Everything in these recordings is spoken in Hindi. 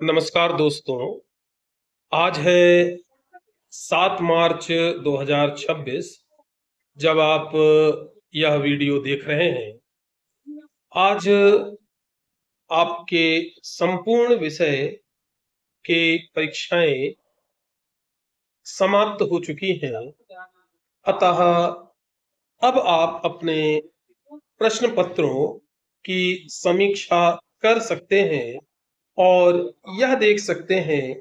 नमस्कार दोस्तों। आज है 7 मार्च 2026। जब आप यह वीडियो देख रहे हैं, आज आपके संपूर्ण विषय के परीक्षाएं समाप्त हो चुकी हैं। अतः अब आप अपने प्रश्न पत्रों की समीक्षा कर सकते हैं और यह देख सकते हैं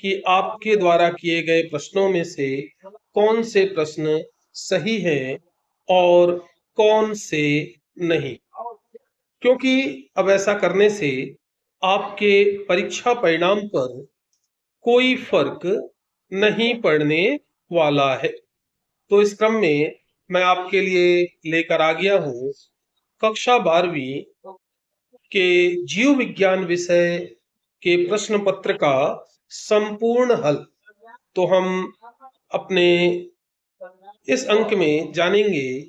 कि आपके द्वारा किए गए प्रश्नों में से कौन से प्रश्न सही हैं और कौन से नहीं। क्योंकि अब ऐसा करने से आपके परीक्षा परिणाम पर कोई फर्क नहीं पड़ने वाला है। तो इस क्रम में मैं आपके लिए लेकर आ गया हूँ कक्षा 12वीं के जीव विज्ञान विषय के प्रश्न पत्र का संपूर्ण हल। तो हम अपने इस अंक में जानेंगे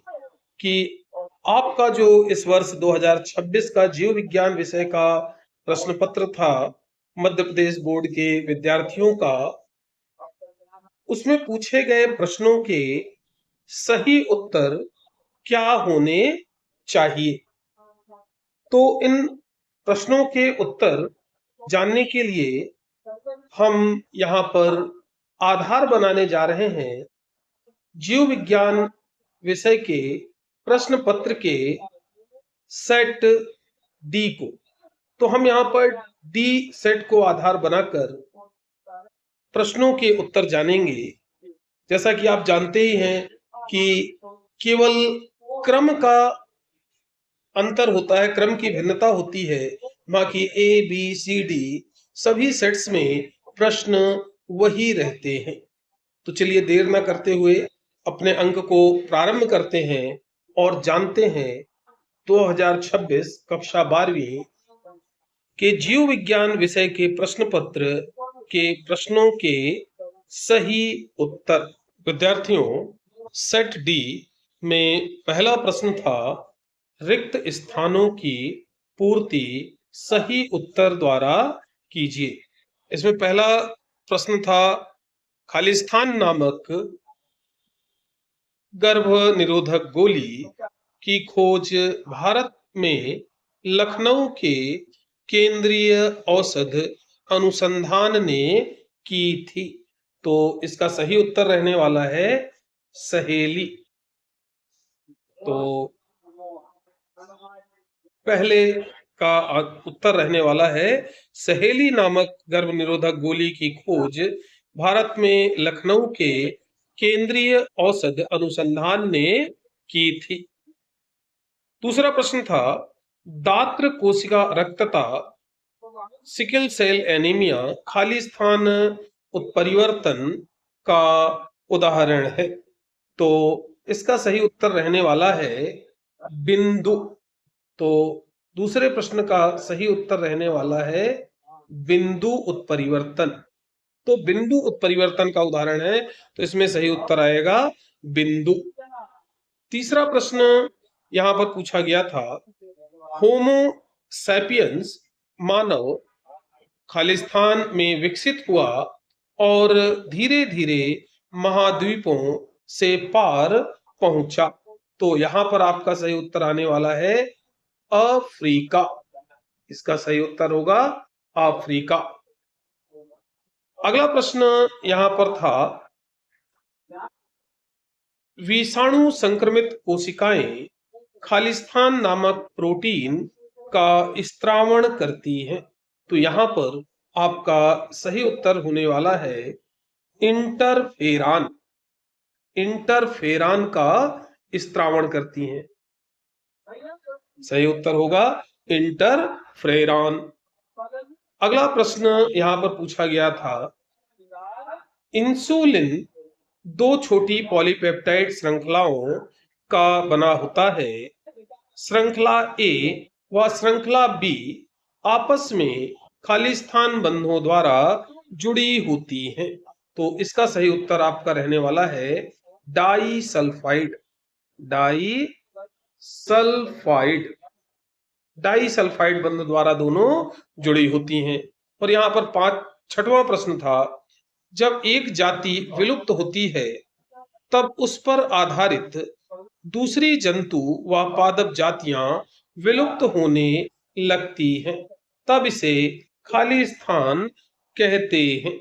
कि आपका जो इस वर्ष 2026 का जीव विज्ञान विषय का प्रश्न पत्र था मध्य प्रदेश बोर्ड के विद्यार्थियों का, उसमें पूछे गए प्रश्नों के सही उत्तर क्या होने चाहिए। तो इन प्रश्नों के उत्तर जानने के लिए हम यहाँ पर आधार बनाने जा रहे हैं जीव विज्ञान विषय के प्रश्न पत्र के सेट डी को। तो हम यहाँ पर डी सेट को आधार बनाकर प्रश्नों के उत्तर जानेंगे। जैसा कि आप जानते ही हैं कि केवल क्रम का अंतर होता है, क्रम की भिन्नता होती है, बाकी ए बी सी डी सभी सेट्स में प्रश्न वही रहते हैं। तो चलिए देर न करते हुए अपने अंक को प्रारंभ करते हैं और जानते हैं 2026 कक्षा 12वीं के जीव विज्ञान विषय के प्रश्न पत्र के प्रश्नों के सही उत्तर। विद्यार्थियों, सेट डी में पहला प्रश्न था रिक्त स्थानों की पूर्ति सही उत्तर द्वारा कीजिए। इसमें पहला प्रश्न था खालिस्तान नामक गर्भ निरोधक गोली की खोज भारत में लखनऊ के केंद्रीय औषध अनुसंधान ने की थी। तो इसका सही उत्तर रहने वाला है सहेली। तो पहले का उत्तर रहने वाला है सहेली नामक गर्भ निरोधक गोली की खोज भारत में लखनऊ के केंद्रीय औषध अनुसंधान ने की थी। दूसरा प्रश्न था दात्र कोशिका रक्तता सिकल सेल एनीमिया खालिस्तान उत्परिवर्तन का उदाहरण है। तो इसका सही उत्तर रहने वाला है बिंदु। तो दूसरे प्रश्न का सही उत्तर रहने वाला है बिंदु उत्परिवर्तन। तो बिंदु उत्परिवर्तन का उदाहरण है, तो इसमें सही उत्तर आएगा बिंदु। तीसरा प्रश्न यहां पर पूछा गया था होमो सैपियंस मानव खालिस्तान में विकसित हुआ और धीरे धीरे महाद्वीपों से पार पहुंचा। तो यहां पर आपका सही उत्तर आने वाला है अफ्रीका। इसका सही उत्तर होगा अफ्रीका। अगला प्रश्न यहां पर था विषाणु संक्रमित कोशिकाएं खालिस्तान नामक प्रोटीन का स्त्रावण करती हैं। तो यहां पर आपका सही उत्तर होने वाला है इंटरफेरान। इंटरफेरान का स्त्रावण करती हैं। सही उत्तर होगा इंटरफेरान। अगला प्रश्न यहां पर पूछा गया था इंसुलिन दो छोटी पॉलीपेप्टाइड श्रृंखलाओं का बना होता है। श्रृंखला ए व श्रृंखला बी आपस में खालिस्तान बंधों द्वारा जुड़ी होती हैं। तो इसका सही उत्तर आपका रहने वाला है disulphide. Disulphide. Disulphide बंध द्वारा दोनों जुड़ी होती हैं। और यहाँ पर छठवां प्रश्न था, जब एक जाति विलुप्त होती है तब उस पर आधारित दूसरी जंतु व पादप जातियां विलुप्त होने लगती हैं, तब इसे खाली स्थान कहते हैं।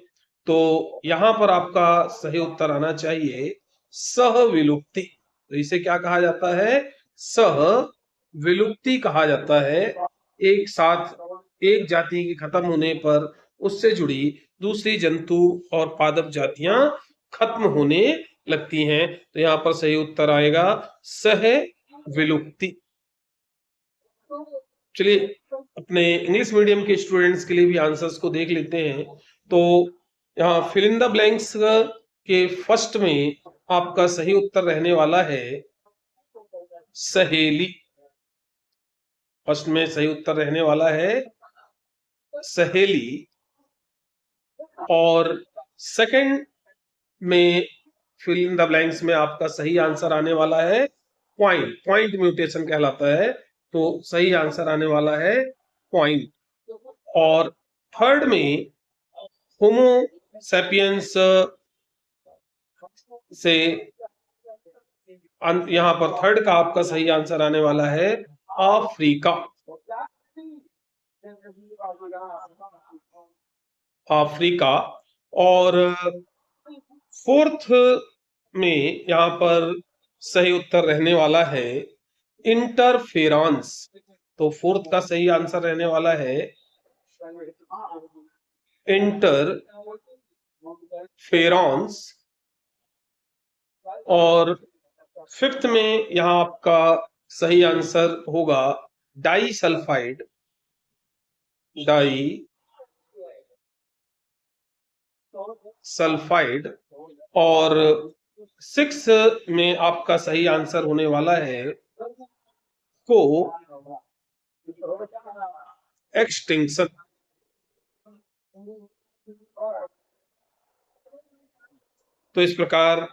तो यहां पर आपका सही उत्तर आना चाहिए सह विलुप्ति। तो इसे क्या कहा जाता है? सह विलुप्ति कहा जाता है। एक साथ एक जाति के खत्म होने पर उससे जुड़ी दूसरी जंतु और पादप जातियां खत्म होने लगती हैं। तो यहाँ पर सही उत्तर आएगा सह विलुप्ति। चलिए अपने इंग्लिश मीडियम के स्टूडेंट्स के लिए भी आंसर्स को देख लेते हैं। तो यहाँ फिल इन द ब्लैंक्स के फर्स्ट में आपका सही उत्तर रहने वाला है सहेली। फर्स्ट में सही उत्तर रहने वाला है सहेली। और सेकंड में फिल इन द ब्लैंक्स में आपका सही आंसर आने वाला है पॉइंट। पॉइंट म्यूटेशन कहलाता है, तो सही आंसर आने वाला है पॉइंट। और थर्ड में होमो सैपियंस से यहां पर थर्ड का आपका सही आंसर आने वाला है अफ्रीका। अफ्रीका। और फोर्थ में यहां पर सही उत्तर रहने वाला है इंटरफेरेंस। तो फोर्थ का सही आंसर रहने वाला है इंटरफेरेंस। और फिफ्थ में यहां आपका सही आंसर होगा डाई सल्फाइड। Disulphide. और सिक्स में आपका सही आंसर होने वाला है को एक्सटिंक्शन। तो इस प्रकार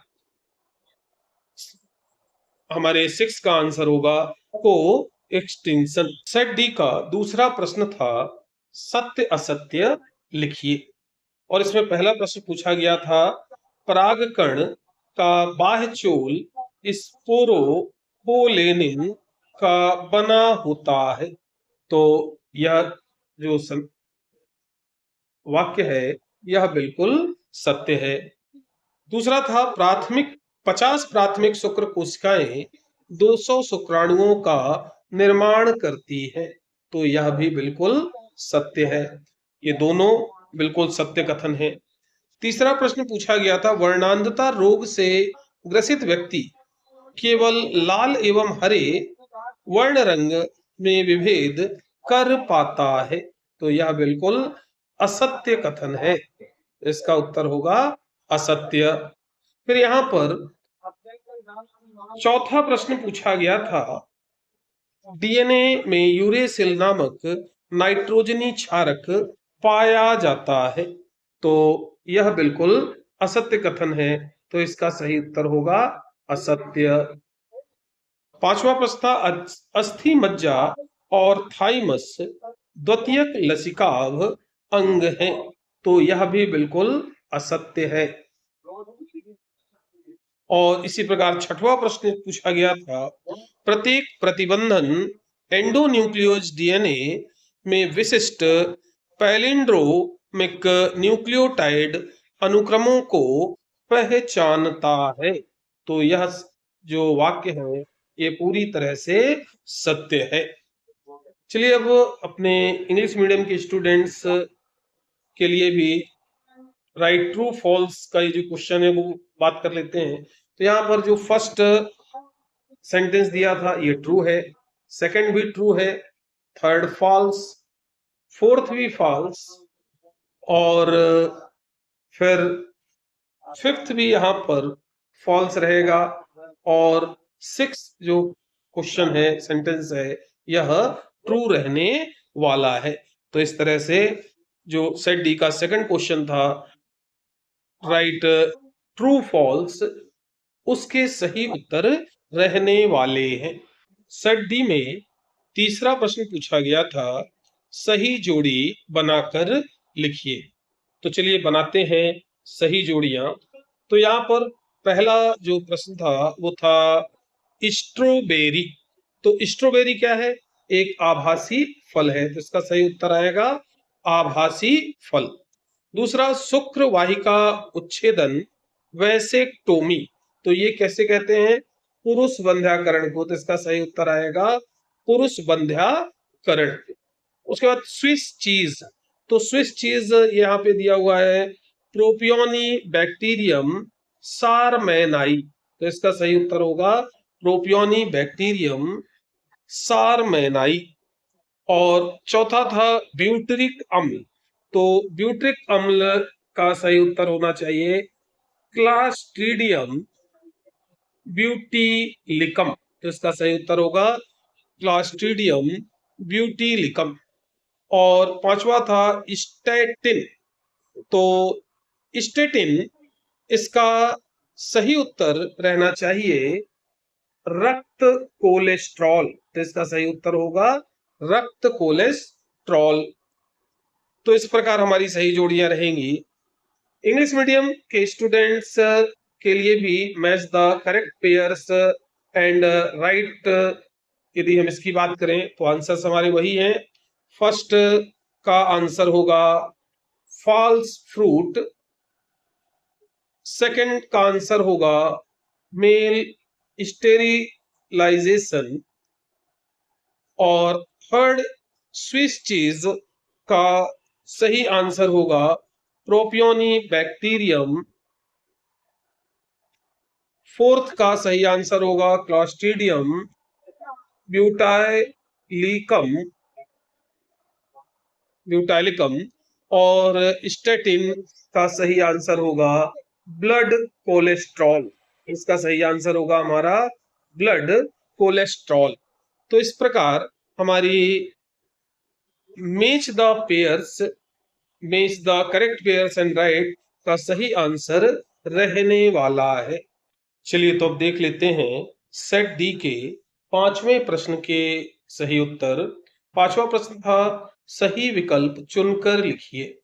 हमारे सिक्स का आंसर होगा को एक्सटिंक्शन। सेट डी का दूसरा प्रश्न था सत्य असत्य लिखिए। और इसमें पहला प्रश्न पूछा गया था परागकण का बाह्य चोल स्पोरोपोलेनिन का बना होता है। तो यह जो वाक्य है यह बिल्कुल सत्य है। दूसरा था 50 प्राथमिक शुक्र कोशिकाएं 200 शुक्राणुओं का निर्माण करती है। तो यह भी बिल्कुल सत्य है। ये दोनों बिल्कुल सत्य कथन है। तीसरा प्रश्न पूछा गया था वर्णांधता रोग से ग्रसित व्यक्ति केवल लाल एवं हरे वर्ण रंग में विभेद कर पाता है। तो यह बिल्कुल असत्य कथन है। इसका उत्तर होगा असत्य। फिर यहां पर चौथा प्रश्न पूछा गया था डीएनए में यूरेसिल नामक नाइट्रोजनी क्षारक पाया जाता है। तो यह बिल्कुल असत्य कथन है। तो इसका सही उत्तर होगा असत्य। पांचवा प्रश्न था अस्थि मज्जा और थाइमस द्वितीयक लसिकाभ अंग है। तो यह भी बिल्कुल असत्य है। और इसी प्रकार छठवां प्रश्न पूछा गया था प्रत्येक प्रतिबंधन एंडोन्यूक्लियोज डीएनए में विशिष्ट पैलिंड्रोमिक न्यूक्लियोटाइड अनुक्रमों को पहचानता है। तो यह जो वाक्य है ये पूरी तरह से सत्य है। चलिए अब अपने इंग्लिश मीडियम के स्टूडेंट्स के लिए भी राइट ट्रू फॉल्स का ये जो क्वेश्चन है वो बात कर लेते हैं। तो यहाँ पर जो फर्स्ट सेंटेंस दिया था ये ट्रू है, सेकंड भी ट्रू है, थर्ड फॉल्स, फोर्थ भी फॉल्स, और फिर फिफ्थ भी यहाँ पर फॉल्स रहेगा, और सिक्स जो क्वेश्चन है सेंटेंस है यह ट्रू रहने वाला है। तो इस तरह से जो सेट डी का सेकंड क्वेश्चन था राइट ट्रू फॉल्स उसके सही उत्तर रहने वाले हैं। सेट डी में तीसरा प्रश्न पूछा गया था सही जोड़ी बनाकर लिखिए। तो चलिए बनाते हैं सही जोड़ियां। तो यहाँ पर पहला जो प्रश्न था वो था स्ट्रॉबेरी। तो स्ट्रॉबेरी क्या है? एक आभासी फल है, तो इसका सही उत्तर आएगा आभासी फल। दूसरा, शुक्र वाहिका उच्छेदन वैसेक्टोमी, तो ये कैसे कहते हैं? पुरुष बंध्याकरण को, तो इसका सही उत्तर आएगा पुरुष बंध्याकरण। उसके बाद स्विस चीज, तो स्विस चीज यहाँ पे दिया हुआ है प्रोपियोनी बैक्टीरियम सारमैनाई, तो इसका सही उत्तर होगा प्रोपियोनी बैक्टीरियम सारमैनाई। और चौथा था ब्यूटरिक अम्ल, तो ब्यूटरिक अम्ल का सही उत्तर होना चाहिए क्लास्ट्रीडियम ब्यूटीलिकम, तो इसका सही उत्तर होगा क्लास्ट्रीडियम ब्यूटीलिकम। और पांचवा था स्टैटिन, तो स्टैटिन इसका सही उत्तर रहना चाहिए रक्त कोलेस्ट्रॉल, तो इसका सही उत्तर होगा रक्त कोलेस्ट्रॉल। तो इस प्रकार हमारी सही जोड़ियां रहेंगी। इंग्लिश मीडियम के स्टूडेंट्स के लिए भी match the correct pairs and right, यदि हम इसकी बात करें तो आंसर्स हमारे वही हैं। फर्स्ट का आंसर होगा फॉल्स फ्रूट, सेकंड का आंसर होगा मेल स्टेरिलाइजेशन, और थर्ड स्विस चीज का सही आंसर होगा प्रोपियोनी बैक्टीरियम, फोर्थ का सही आंसर होगा क्लॉस्ट्रीडियम ब्यूटाइलिकम ब्यूटाइलिकम, और स्टेटिन का सही आंसर होगा ब्लड कोलेस्ट्रॉल, इसका सही आंसर होगा हमारा ब्लड कोलेस्ट्रॉल। तो इस प्रकार हमारी match the pairs, match the correct pairs and right का सही आंसर रहने वाला है। चलिए तो अब देख लेते हैं सेट डी के पांचवें प्रश्न के सही उत्तर। पांचवा प्रश्न था सही विकल्प चुनकर लिखिए।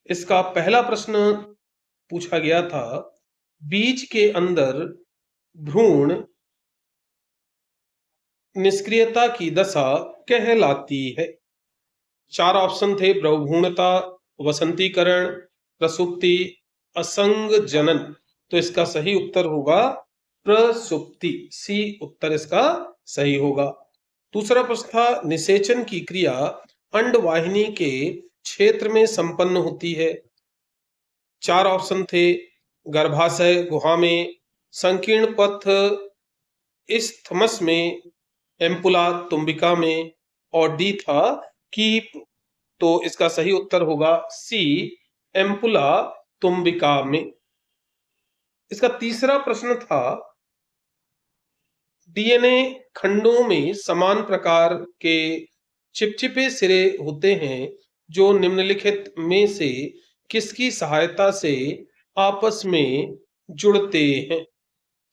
इसका पहला प्रश्न पूछा गया था बीज के अंदर भ्रूण निष्क्रियता की दशा कहलाती है। चार ऑप्शन थे ब्रह्मभ्रूणता, वसंतीकरण, प्रसुप्ति, असंग जनन, तो इसका सही उत्तर होगा प्रसुप्ति, सी उत्तर इसका सही होगा। दूसरा प्रश्न था निषेचन की क्रिया अंडवाहिनी के क्षेत्र में संपन्न होती है। चार ऑप्शन थे गर्भाशय गुहा में, संकीर्ण पथ इस्थमस में, एम्पुला तुम्बिका में, और डी था कीप, तो इसका सही उत्तर होगा सी एम्पुला तुम्बिका में। इसका तीसरा प्रश्न था डीएनए खंडों में समान प्रकार के चिपचिपे सिरे होते हैं जो निम्नलिखित में से किसकी सहायता से आपस में जुड़ते हैं।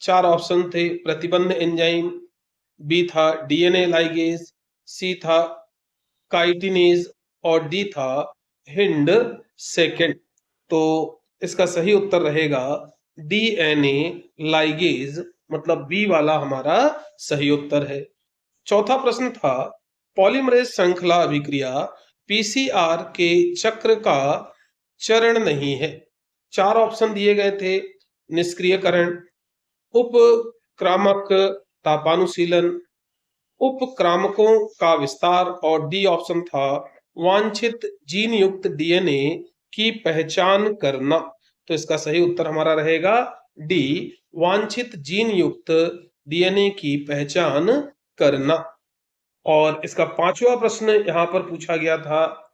चार ऑप्शन थे प्रतिबंध एंजाइम, बी था डीएनए लाइगेज, सी था काइटिनेज, और डी था हिंड सेकेंड, तो इसका सही उत्तर रहेगा डीएनए लाइगेज, मतलब बी वाला हमारा सही उत्तर है। चौथा प्रश्न था पॉलीमरेज श्रृंखला अभिक्रिया पीसीआर के चक्र का चरण नहीं है। चार ऑप्शन दिए गए थे निष्क्रियकरण, उपक्रामक तापानुशीलन, उपक्रामकों का विस्तार, और डी ऑप्शन था वांछित जीन युक्त डीएनए की पहचान करना, तो इसका सही उत्तर हमारा रहेगा डी वांछित जीन युक्त डीएनए की पहचान करना। और इसका पांचवा प्रश्न यहां पर पूछा गया था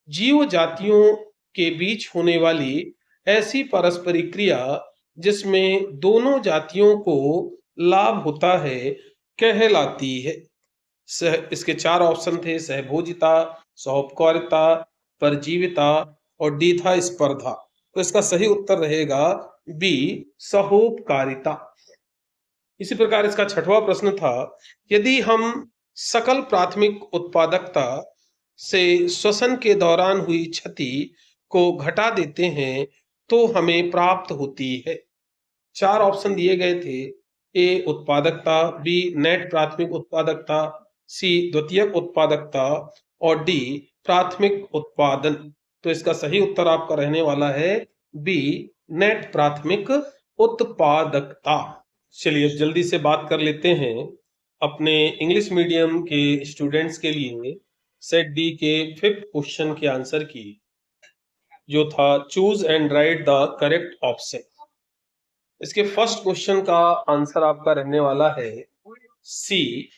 जीव जातियों के बीच होने वाली ऐसी पारस्परिक क्रिया जिसमें दोनों जातियों को लाभ होता है कहलाती है। इसके चार ऑप्शन थे सहभोजिता, सौपकारिता, परजीविता, और डी था स्पर्धा, तो इसका सही उत्तर रहेगा बी सहोपकारिता। इसी प्रकार इसका छठवां प्रश्न था यदि हम सकल प्राथमिक उत्पादकता से श्वसन के दौरान हुई क्षति को घटा देते हैं तो हमें प्राप्त होती है। 4 ऑप्शन दिए गए थे। ए उत्पादकता, बी नेट प्राथमिक उत्पादकता, सी द्वितीयक उत्पादकता और डी प्राथमिक उत्पादन। तो इसका सही उत्तर आपका रहने वाला है बी नेट प्राथमिक उत्पादकता। चलिए जल्दी से बात कर लेते हैं अपने इंग्लिश मीडियम के स्टूडेंट्स के लिए सेट डी के 5th क्वेश्चन के आंसर की, जो था choose and right the correct option. इसके फर्स्ट क्वेश्चन का आंसर आपका रहने वाला है सी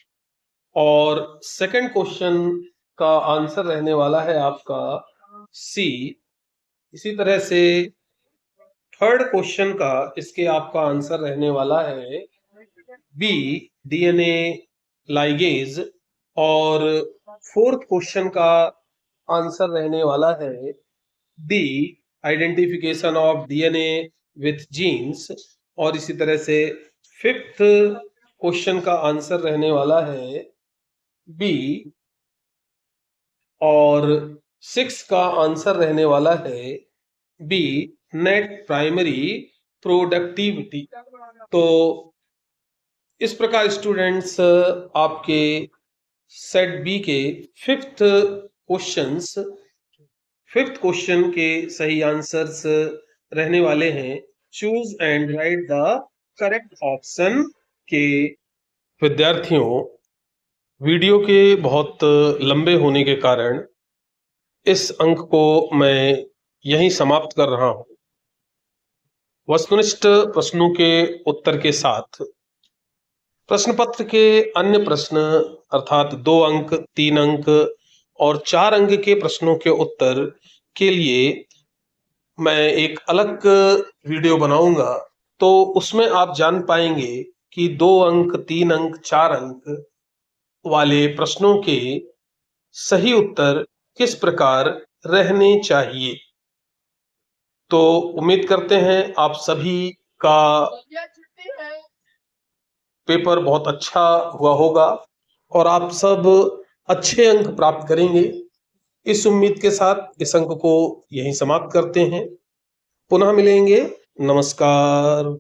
और सेकंड क्वेश्चन का आंसर रहने वाला है आपका सी। इसी तरह से थर्ड क्वेश्चन का इसके आपका आंसर रहने वाला है बी डीएनए लाइगेज और फोर्थ क्वेश्चन का आंसर रहने वाला है D identification of DNA with genes. और इसी तरह से फिफ्थ क्वेश्चन का आंसर रहने वाला है बी और सिक्स का आंसर रहने वाला है बी नेट प्राइमरी प्रोडक्टिविटी। तो इस प्रकार स्टूडेंट्स आपके सेट बी के फिफ्थ क्वेश्चन के सही आंसर्स रहने वाले हैं choose and right the correct option के। विद्यार्थियों, वीडियो के बहुत लंबे होने के कारण इस अंक को मैं यहीं समाप्त कर रहा हूं। वस्तुनिष्ठ प्रश्नों के उत्तर के साथ प्रश्न पत्र के अन्य प्रश्न अर्थात 2 अंक, 3 अंक और 4 अंक के प्रश्नों के उत्तर के लिए मैं एक अलग वीडियो बनाऊंगा। तो उसमें आप जान पाएंगे कि 2 अंक, 3 अंक, 4 अंक वाले प्रश्नों के सही उत्तर किस प्रकार रहने चाहिए। तो उम्मीद करते हैं आप सभी का पेपर बहुत अच्छा हुआ होगा और आप सब अच्छे अंक प्राप्त करेंगे। इस उम्मीद के साथ इस अंक को यहीं समाप्त करते हैं। पुनः मिलेंगे। नमस्कार।